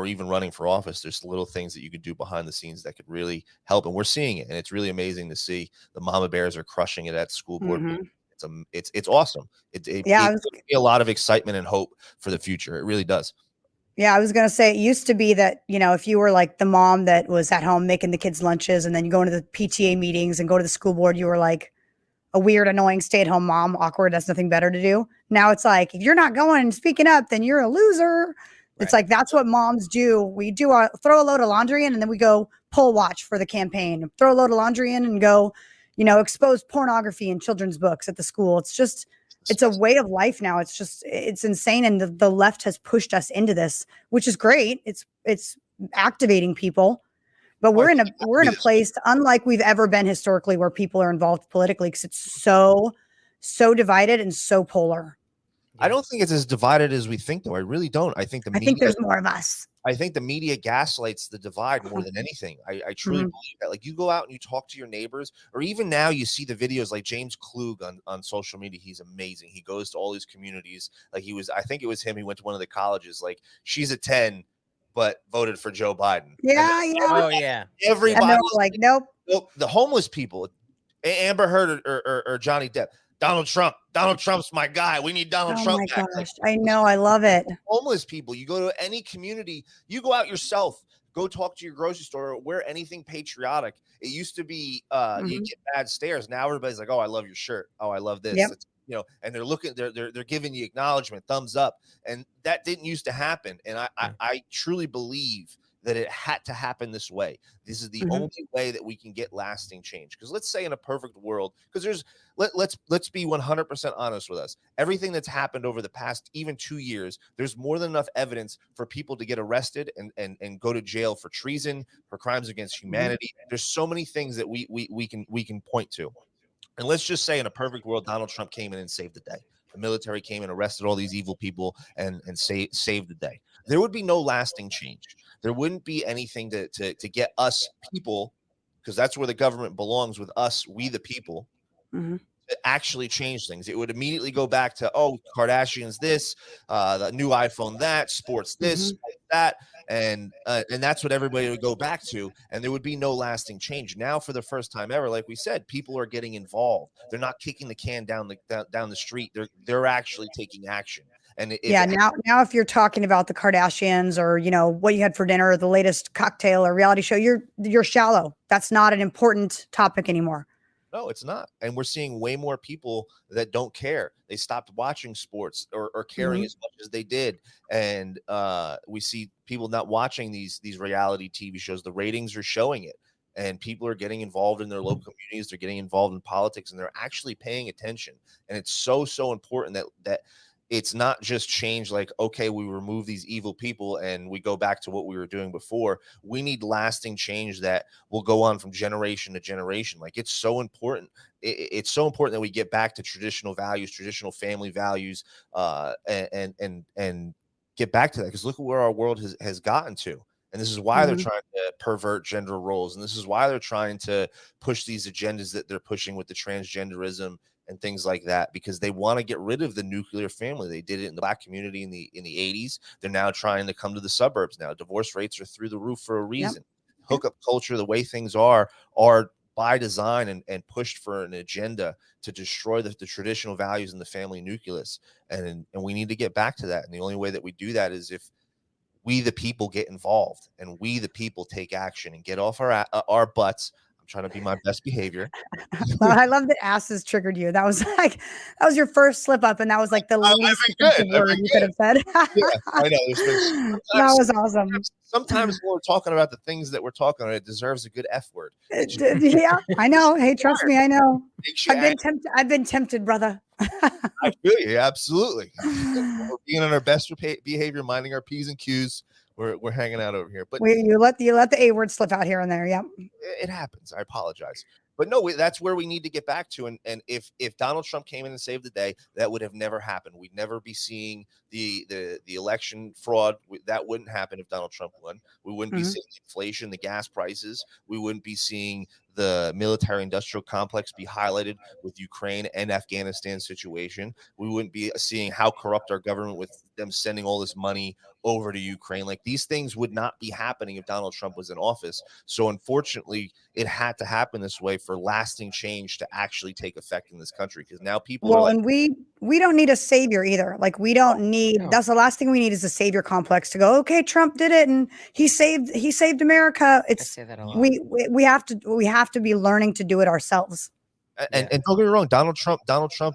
even running for office. There's little things that you could do behind the scenes that could really help, and we're seeing it, and it's really amazing to see. The mama bears are crushing it at school board. It's awesome. It gives me a lot of excitement and hope for the future. It really does. Yeah, I was going to say, it used to be that, if you were like the mom that was at home making the kids lunches and then you go into the PTA meetings and go to the school board, you were like a weird, annoying stay-at-home mom, awkward, has nothing better to do. Now it's like, if you're not going and speaking up, then you're a loser. Right. It's like, that's what moms do. We do throw a load of laundry in, and then we go poll watch for the campaign. Throw a load of laundry in and go, expose pornography in children's books at the school. It's just... it's a way of life now. It's insane. And the left has pushed us into this, which is great. It's activating people, but we're in a place unlike we've ever been historically, where people are involved politically, because it's so divided and so polar. I don't think it's as divided as we think, though. I really don't. I think there's more of us. I think the media gaslights the divide more than anything. I truly believe that. Like, you go out and you talk to your neighbors, or even now you see the videos like James Klug on social media. He's amazing. He goes to all these communities. Like, I think it was him. He went to one of the colleges. Like, she's a 10, but voted for Joe Biden. Everybody like, nope. The homeless people, Amber Heard or Johnny Depp. Donald Trump's my guy. We need Donald Trump back. Gosh, I know. I love it. Homeless people. You go to any community, you go out yourself, go talk to your grocery store, wear anything patriotic. It used to be you get bad stares. Now everybody's like, oh, I love your shirt. Oh, I love this. Yep. And they're giving you acknowledgement, thumbs up. And that didn't used to happen. And I truly believe that it had to happen this way. This is the only way that we can get lasting change. Because let's say in a perfect world, because let's be 100% honest with us. Everything that's happened over the past even 2 years, there's more than enough evidence for people to get arrested and go to jail for treason, for crimes against humanity. There's so many things that we can point to. And let's just say in a perfect world, Donald Trump came in and saved the day. The military came and arrested all these evil people and saved the day. There would be no lasting change. There wouldn't be anything to get us people, because that's where the government belongs, with us, we the people, to actually change things. It would immediately go back to, oh, Kardashians this, the new iPhone that, sports this, sports that, and that's what everybody would go back to, and there would be no lasting change. Now, for the first time ever, like we said, people are getting involved. They're not kicking the can down the street. They're actually taking action. And now if you're talking about the Kardashians, or what you had for dinner, or the latest cocktail or reality show, you're shallow. That's not an important topic anymore. No, it's not. And we're seeing way more people that don't care. They stopped watching sports or caring as much as they did. And we see people not watching these reality TV shows. The ratings are showing it. And people are getting involved in their local communities. They're getting involved in politics, and they're actually paying attention. And it's so important that it's not just change like, okay, we remove these evil people and we go back to what we were doing before. We need lasting change that will go on from generation to generation. Like, it's so important. It's so important that we get back to traditional values, traditional family values, and get back to that. Because look at where our world has gotten to. And this is why they're trying to pervert gender roles. And this is why they're trying to push these agendas that they're pushing with the transgenderism and things like that, because they want to get rid of the nuclear family. They did it in the Black community in the 80s. They're now trying to come to the suburbs now. Divorce rates are through the roof for a reason. Hookup culture, the way things are by design and pushed for an agenda to destroy the traditional values in the family nucleus. And we need to get back to that. And the only way that we do that is if we, the people, get involved, and we, the people, take action and get off our butts. I'm trying to be my best behavior. Well, I love that asses triggered you. That was your first slip up, and that was like the least offensive word you could have said. Yeah, I know. That was awesome. Sometimes when we're talking about the things that we're talking about, it deserves a good F word. Yeah, I know. Hey, trust me, I know. I've been tempted, brother. I feel you. Absolutely. We're being on our best behavior, minding our P's and Q's. We're hanging out over here, but you let the A word slip out here and there. Yep, it happens. I apologize, but no, that's where we need to get back to. And if Donald Trump came in and saved the day, that would have never happened. We'd never be seeing the election fraud. That wouldn't happen if Donald Trump won. We wouldn't be seeing inflation, the gas prices. We wouldn't be seeing the military-industrial complex be highlighted with Ukraine and Afghanistan situation. We wouldn't be seeing how corrupt our government with them sending all this money over to Ukraine. Like, these things would not be happening if Donald Trump was in office. So unfortunately, it had to happen this way for lasting change to actually take effect in this country. Because now people are like, and we don't need a savior either. Like, we don't need. No. That's the last thing we need is a savior complex to go, okay, Trump did it and he saved America. It's we have to be learning to do it ourselves. And don't get me wrong, Donald Trump,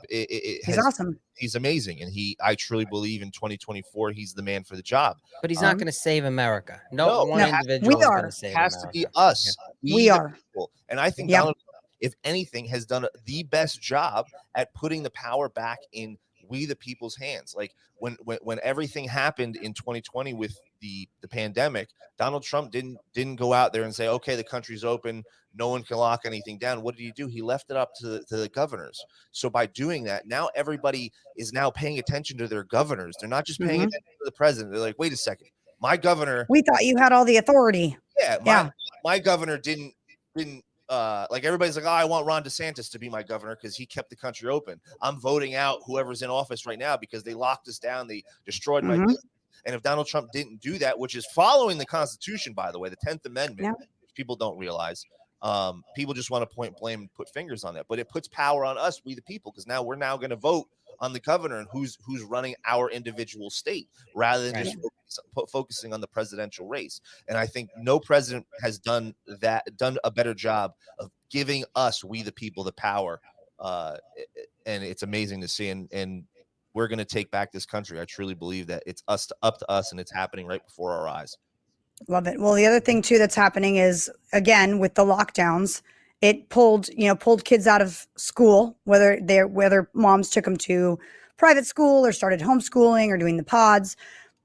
he's awesome. He's amazing, and I truly believe in 2024 he's the man for the job. But he's not going to save America. No one individual is going to save America. It has to be us. We are. People. And I think Donald, if anything, has done the best job at putting the power back in we the people's hands. Like when everything happened in 2020 with the pandemic, Donald Trump didn't go out there and say, okay, the country's open, no one can lock anything down. What did he do? He left it up to the governors. So by doing that, now everybody is now paying attention to their governors. They're not just paying attention to the president. They're like, wait a second, my governor. We thought you had all the authority. My governor didn't like, everybody's like, oh, I want Ron DeSantis to be my governor because he kept the country open. I'm voting out whoever's in office right now because they locked us down. They destroyed my business. And if Donald Trump didn't do that, which is following the Constitution, by the way, the 10th Amendment, which people don't realize, people just want to point blame and put fingers on that. But it puts power on us, we the people, because now we're going to vote on the governor and who's running our individual state rather than just focusing on the presidential race. And I think no president has done a better job of giving us, we the people, the power. And it's amazing to see. And we're going to take back this country. I truly believe that it's up to us, and it's happening right before our eyes. Love it. Well, the other thing too that's happening is, again, with the lockdowns, it pulled kids out of school, whether moms took them to private school or started homeschooling or doing the pods,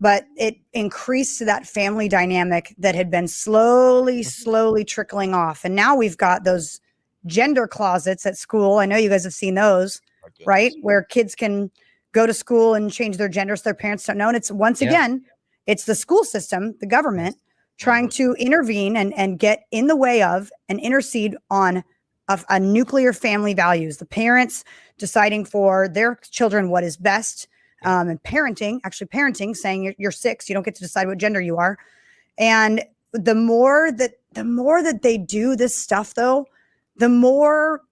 but it increased that family dynamic that had been slowly trickling off. And now we've got those gender closets at school. I know you guys have seen those, right? Where kids can go to school and change their gender so their parents don't know. And it's again, it's the school system, the government, trying to intervene and get in the way of and intercede on a nuclear family values. The parents deciding for their children what is best, and parenting, saying you're 6, you don't get to decide what gender you are. And the more that they do this stuff, though, the more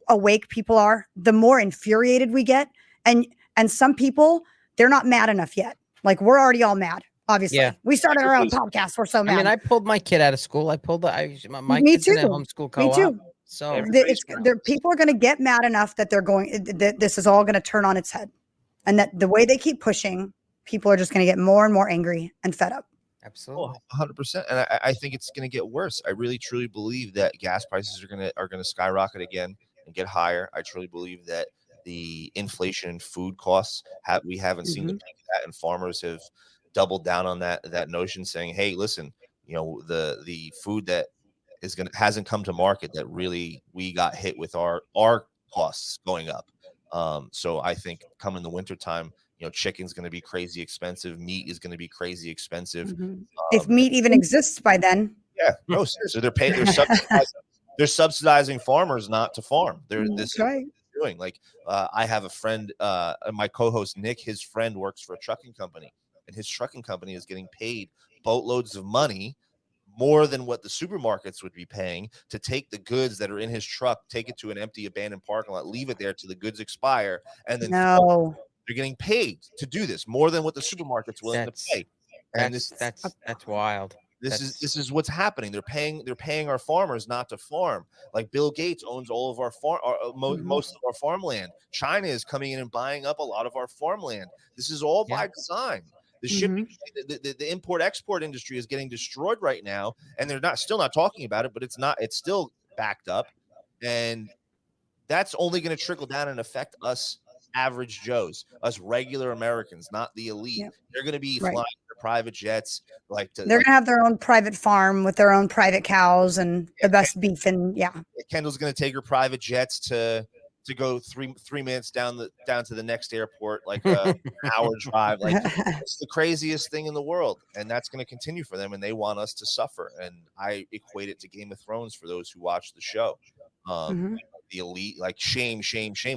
awake people are, the more infuriated we get. And some people, they're not mad enough yet. Like, we're already all mad. Obviously, we started our own podcast. We're so mad. I mean, I pulled my kid out of school. My kids in a homeschool co-op. Me too. So people are going to get mad enough that this is all going to turn on its head, and that the way they keep pushing, people are just going to get more and more angry and fed up. Absolutely, 100%. And I think it's going to get worse. I really truly believe that gas prices are going to skyrocket again and get higher. I truly believe that the inflation in food costs we haven't seen the peak of that, and farmers have doubled down on that notion, saying, hey, listen, the food that hasn't come to market, that really we got hit with our costs going up. So I think coming the winter time, chicken's going to be crazy expensive. Meat is going to be crazy expensive. If meat even exists by then. Yeah, no, seriously, they're subsidizing. They're subsidizing farmers not to farm. They're That's right. doing like I have a friend, my co-host Nick, his friend works for a trucking company, and his trucking company is getting paid boatloads of money, more than what the supermarkets would be paying, to take the goods that are in his truck, take it to an empty abandoned parking lot, leave it there till the goods expire, and then they're getting paid to do this more than what the supermarket's willing to pay. And that's wild. This is what's happening. They're paying our farmers not to farm. Like Bill Gates owns all of our most of our farmland. China is coming in and buying up a lot of our farmland. This is all by design. The shipping, the import export industry is getting destroyed right now, and they're still not talking about it, but it's still backed up, and that's only going to trickle down and affect us average Joes, us regular Americans, not the elite. Yep. They're going to be flying their private jets. They're going to have their own private farm with their own private cows and the best beef. And Kendall's going to take her private jets to go three minutes down to the next airport, like an hour drive. Like, it's the craziest thing in the world, and that's going to continue for them. And they want us to suffer. And I equate it to Game of Thrones for those who watch the show. The elite, like shame.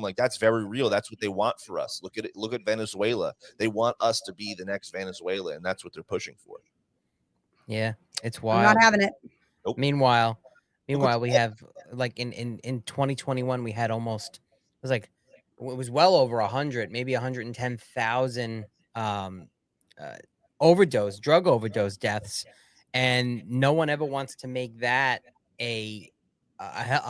Like, that's very real. That's what they want for us. Look at it. Look at Venezuela. They want us to be the next Venezuela, and that's what they're pushing for. Yeah, it's wild. I'm not having it. Nope. Meanwhile, we have like in 2021, we had almost, it was well over 100, maybe 110,000 drug overdose deaths, and no one ever wants to make that a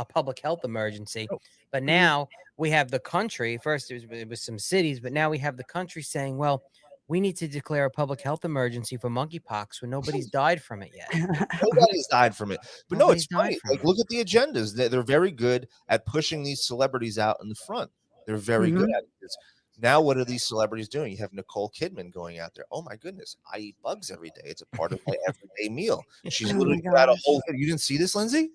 public health emergency. But now we have the country. First it was some cities, but now we have the country saying, well, we need to declare a public health emergency for monkeypox when nobody's died from it yet. Nobody's died from it. But no, it's funny. Like, look at the agendas. They're very good at pushing these celebrities out in the front. They're very good at it. Now, what are these celebrities doing? You have Nicole Kidman going out there. Oh my goodness, I eat bugs every day. It's a part of my everyday meal. She's literally got a whole. You didn't see this, Lindsay?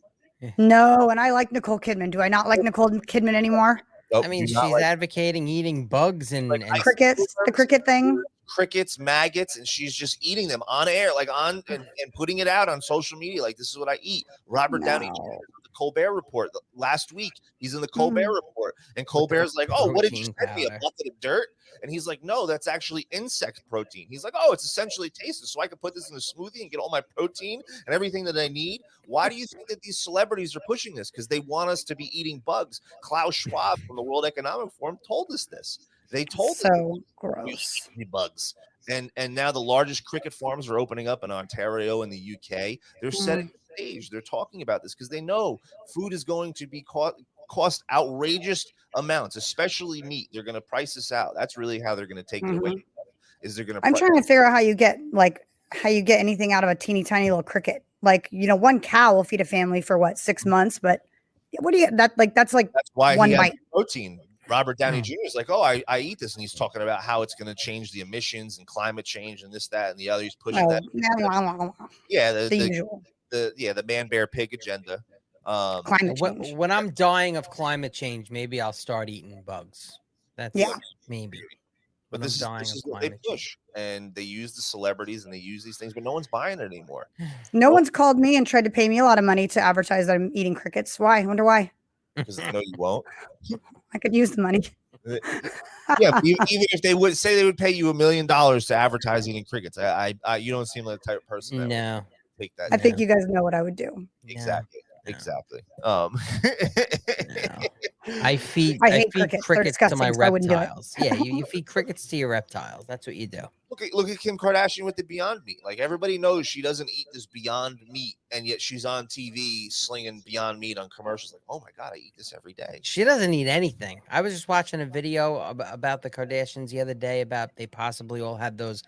No, and I like Nicole Kidman. Do I not like Nicole Kidman anymore? Nope, I mean, she's advocating eating bugs and crickets, the cricket thing. Crickets, maggots, and she's just eating them on air, and putting it out on social media. Like, this is what I eat. Robert Downey Jr., the Colbert Report. Last week, he's in the Colbert Report, and Colbert's like, "Oh, what did you send me? A bucket of dirt?" And he's like, "No, that's actually insect protein." He's like, "Oh, it's essentially tasteless, so I can put this in a smoothie and get all my protein and everything that I need." Why do you think that these celebrities are pushing this? Because they want us to be eating bugs. Klaus Schwab from the World Economic Forum told us this. They told us gross bugs. And now the largest cricket farms are opening up in Ontario and the UK. They're setting the stage. They're talking about this because they know food is going to be cost outrageous amounts, especially meat. They're going to price this out. That's really how they're going to take it away. Is they're going to? I'm trying to figure out how you get anything out of a teeny tiny little cricket. Like, one cow will feed a family for 6 months, but what do you that's why one he has bite protein. Robert Downey Jr. is like, "Oh, I eat this," and he's talking about how it's going to change the emissions and climate change and this, that, and the other. He's pushing that. Yeah, the usual. The man, bear, pig agenda. Climate change. When I'm dying of climate change, maybe I'll start eating bugs. That's maybe. But this is what they push, and they use the celebrities and they use these things, but no one's buying it anymore. No one's called me and tried to pay me a lot of money to advertise that I'm eating crickets. Why? I wonder why. Because no, you won't. I could use the money. Yeah, even if they would say they would pay you $1 million to advertise eating crickets, you don't seem like the type of person that would take that. I think you guys know what I would do. Exactly. I feed crickets to my reptiles. Yeah, you feed crickets to your reptiles. That's what you do. Look at Kim Kardashian with the Beyond Meat. Like, everybody knows she doesn't eat this Beyond Meat, and yet she's on TV slinging Beyond Meat on commercials. Like, oh my God, I eat this every day. She doesn't eat anything. I was just watching a video about the Kardashians the other day about they possibly all had those,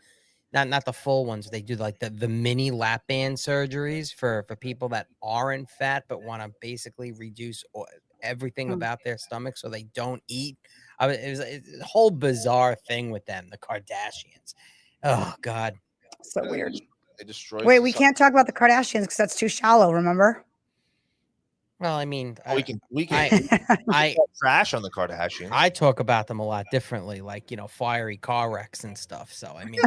not the full ones. They do like the mini lap band surgeries for people that aren't fat but want to basically reduce everything about their stomach so they don't eat. It was a whole bizarre thing with them, the Kardashians. Oh God, so weird. They destroyed. Wait, we can't talk about the Kardashians because that's too shallow. Remember? Well, I mean, we can trash on the Kardashians. I talk about them a lot differently, like, fiery car wrecks and stuff. So, I mean,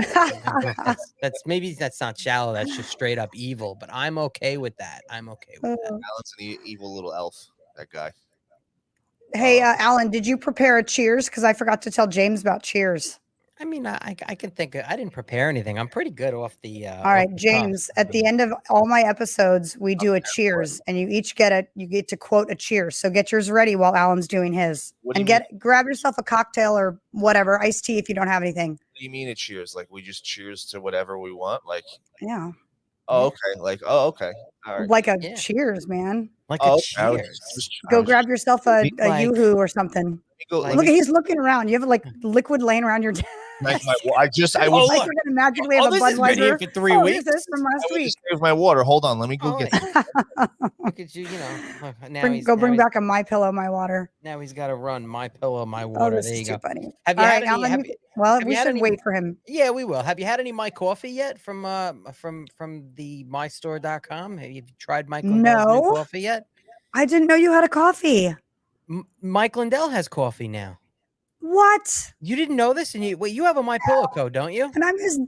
that's maybe that's not shallow. That's just straight up evil, but I'm okay with that. I'm okay with that. Alan's an evil little elf, that guy. Hey, Alan, did you prepare a cheers? Because I forgot to tell James about cheers. I mean, I can think I didn't prepare anything. I'm pretty good off the. All right, James. At the end of all my episodes, we do a cheers, and you each get to quote a cheers. So get yours ready while Alan's doing his, and grab yourself a cocktail or whatever, iced tea if you don't have anything. What do you mean a cheers? Like we just cheers to whatever we want? Like yeah. Oh, okay. Like okay. All right. Like a cheers, man. Like a cheers. Go grab yourself a yoo-hoo or something. Look, he's looking around. You have like liquid laying around your desk. I was like you're gonna magically have a Budweiser for 3 weeks. This is from last week. Save my water. Hold on, let me go get it. Look at you, now bring back a My Pillow, My Water. Now he's got to run My Pillow, My Water. There you go. Funny. Have you had any? We should wait for him. Yeah, we will. Have you had any My Coffee yet from the mystore.com? Have you tried Mike Lindell's new coffee yet? I didn't know you had a coffee. Mike Lindell has coffee now. What? You didn't know this? And you have a My Pillow code, don't you? And I'm his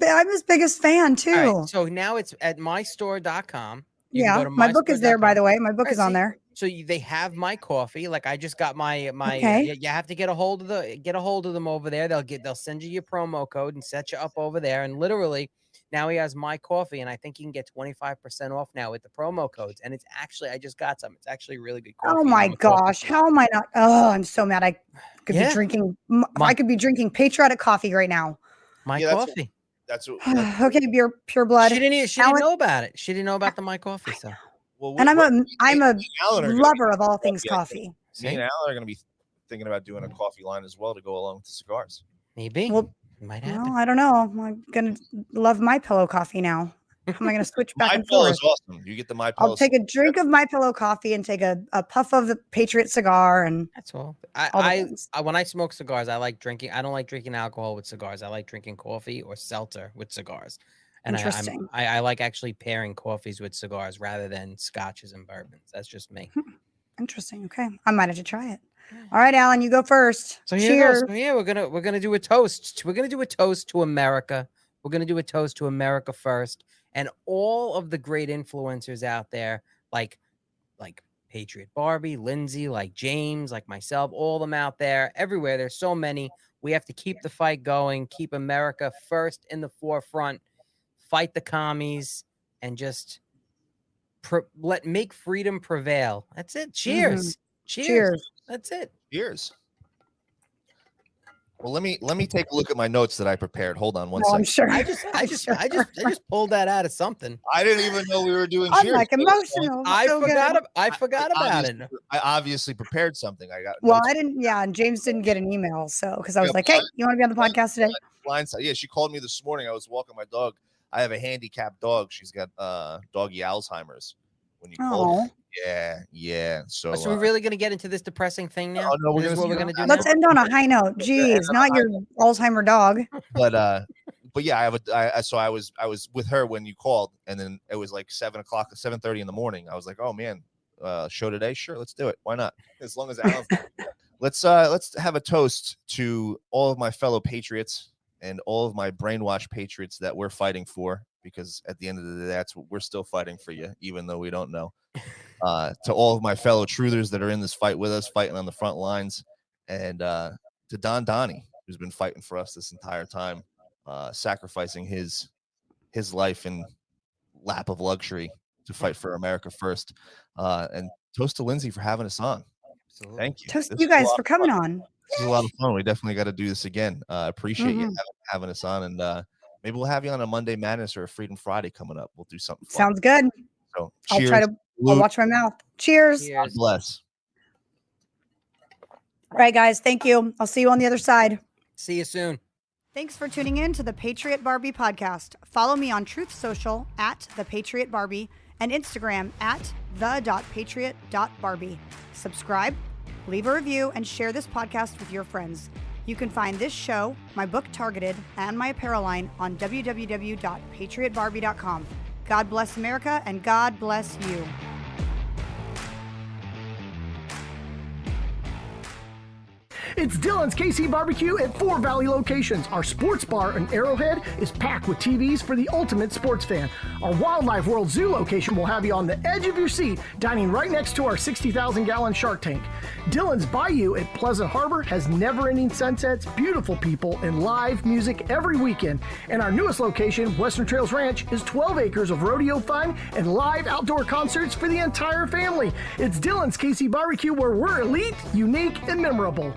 biggest fan too. Right, so now it's at mystore.com. Yeah, my book is there, by the way. My book is on there. So they have my coffee. Like I just got my. Okay. You have to get a hold of them over there. They'll send you your promo code and set you up over there. And literally, now he has my coffee, and I think you can get 25% off now with the promo codes. And it's actually, I just got some. It's actually really good coffee. Oh my gosh, how am I not? Oh, I'm so mad. I could be drinking. I could be drinking patriotic coffee right now. My coffee. That's what. Okay, pure blood. She didn't know about it. She didn't know about the My Coffee. So. Well, and I'm a lover of all things coffee. Me and Alan are going to be thinking about doing a coffee line as well to go along with the cigars. Maybe. Well, might happen. Well, I don't know. I'm gonna love My Pillow coffee now. How am I gonna switch back and forth? My Pillow is awesome. You get the My Pillow. I'll take a drink of My Pillow coffee and take a puff of the Patriot cigar, and that's all. When I smoke cigars, I like drinking. I don't like drinking alcohol with cigars. I like drinking coffee or seltzer with cigars. And interesting. I like actually pairing coffees with cigars rather than scotches and bourbons. That's just me. Interesting. Okay, I might have to try it. All right, Alan, you go first. So cheers. We're gonna do a toast. We're gonna do a toast to America. We're gonna do a toast to America first, and all of the great influencers out there, like Patriot Barbie, Lindsay, like James, like myself, all of them out there, everywhere. There's so many. We have to keep the fight going. Keep America first in the forefront. Fight the commies and just make freedom prevail. That's it. Cheers. Mm-hmm. Cheers. That's it. Cheers. Well, let me take a look at my notes that I prepared. Hold on one second. I'm sure. I just pulled that out of something. I didn't even know we were doing I'm cheers. like emotional. I forgot about it. I obviously prepared something. I got. Well, I didn't. Yeah, and James didn't get an email, so because I was like, "Hey, you want to be on the podcast today?" Blindside. Yeah, she called me this morning. I was walking my dog. I have a handicapped dog. She's got doggy Alzheimer's. When you call her. Yeah. So we're really gonna get into this depressing thing now? No, we're gonna do. Let's end on a high note. Jeez, not your Alzheimer dog. But yeah, I was with her when you called, and then it was like 7:30 in the morning. I was like, oh man, show today? Sure, let's do it. Why not? As long as Alan's let's have a toast to all of my fellow patriots and all of my brainwashed patriots that we're fighting for, because at the end of the day, that's what we're still fighting for you, even though we don't know. To all of my fellow truthers that are in this fight with us, fighting on the front lines, and to Don Donnie, who's been fighting for us this entire time, sacrificing his life in lap of luxury to fight for America first. And toast to Lindsay for having us on. Absolutely. Thank you. Toast to you guys for coming on. This is a lot of fun. We definitely got to do this again. Appreciate you having us on, and maybe we'll have you on a Monday Madness or a Freedom Friday coming up. We'll do something fun. Sounds good. So cheers. I'll watch my mouth. Cheers. God bless. All right, guys. Thank you. I'll see you on the other side. See you soon. Thanks for tuning in to the Patriot Barbie podcast. Follow me on Truth Social at The Patriot Barbie and Instagram at the.patriot.barbie. Subscribe, leave a review, and share this podcast with your friends. You can find this show, my book Targeted, and my apparel line on www.patriotbarbie.com. God bless America, and God bless you. It's Dylan's KC Barbecue at 4 Valley locations. Our sports bar in Arrowhead is packed with TVs for the ultimate sports fan. Our Wildlife World Zoo location will have you on the edge of your seat, dining right next to our 60,000-gallon shark tank. Dylan's Bayou at Pleasant Harbor has never-ending sunsets, beautiful people, and live music every weekend. And our newest location, Western Trails Ranch, is 12 acres of rodeo fun and live outdoor concerts for the entire family. It's Dylan's KC Barbecue, where we're elite, unique, and memorable.